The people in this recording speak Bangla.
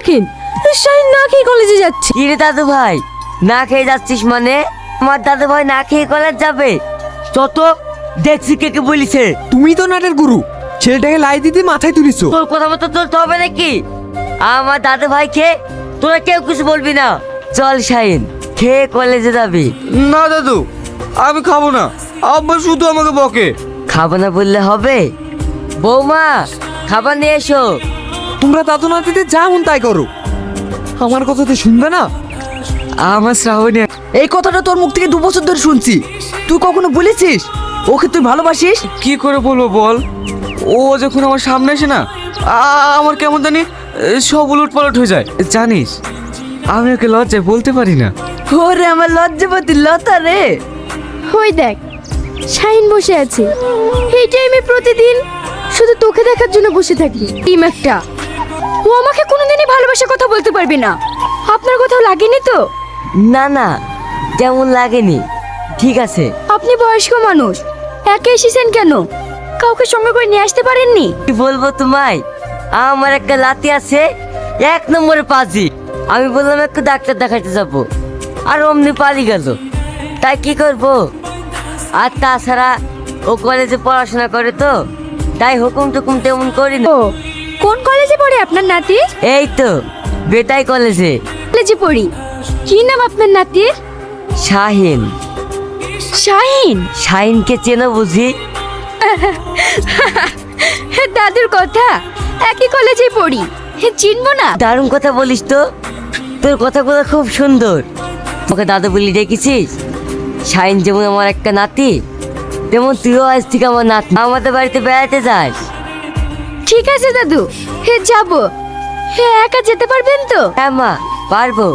দেখেন, শাহিন না খেয়ে কলেজে যাচ্ছে। কি রে দাদু ভাই, না খেয়ে যাচ্ছিস মানে? আমার দাদু ভাই না খেয়ে কলেজ যাবে? যত দেখছি কে কে বলিছে। তুমি তো নাটের গুরু, ছেলেটাকে লাই দিতে মাথায় তুলিছো। তোর কথা মতো চলতে হবে নাকি? আমার দাদু ভাইকে তোরা কেউ কিছু বলবি না। চল শাহিন, খেয়ে কলেজে যাবি। না দাদু, আমি খাবো না, আব্বা শুধু আমাকে বকে। খাবো না বললে হবে? বৌমা, খাবার নিয়ে এসো। তোমরা দাদু নাতিতে যা মন তাই করো, আমার কথা তো শুনবে না। আমার শ্রাবণী, এই কথাটা তোর মুখ থেকে 2 বছর ধরে শুনছি। তুই কখনো বলেছিস ওকে তুই ভালোবাসিস? কি করে বলবো বল? ও যখন আমার সামনে আসে না, আমার কেমন জানি সব উলট পালট হয়ে যায়। জানিস, আমি ওকে লজ্জায় বলতে পারি না। ওরে আমার লজ্জাপতি লতা রে। ওই দেখ, শাহিন বসে আছে। এই টাইমে প্রতিদিন শুধু তোকে দেখার জন্য বসে থাকি। টিম একটা, ও আমাকে কোনোদিনই ভালোবাসার কথা বলতে পারবে না। আপনার কোথাও লাগেনি তো? না না, তেমন লাগেনি, ঠিক আছে। আপনি বয়স্ক মানুষ, একা এসেছেন কেন? কাউকে সঙ্গে করে নিয়ে আসতে পারেননি? কি বলবো তোমায়, আমার একটা লাতি আছে 1 নম্বরে পাজি। আমি বললাম একটু ডাক্তার দেখাতে যাবো, আর অমনি পালিয়ে গেল। তাই কি করব? আর তাছাড়া ও কলেজে পড়াশোনা করে তো, তাই হুকুম টুকুম তেমন করি না। ও, কোন কলেজে পড়ে আপনার নাতি? এই তো বেতাই কলেজে। কলেজে পড়ি। কি নাম আপনার নাতির? শাহিন। শাহিন? শাহিনকে চেনো বুঝি? দাদুর কথা, একই কলেজে পড়ি, চিনবো না? দারুণ কথা বলিস তো, তোর কথাগুলো খুব সুন্দর। আমাকে দাদু বলি ডেকেছিস। শাহিন যেমন আমার একটা নাতি, তেমন তুইও আজ থেকে আমার নাতি। আমাদের বাড়িতে বেড়াতে যাস। ঠিক আছে দাদু, যাবো। একা যেতে পারবেন তো? হ্যাঁ মা, পারবো।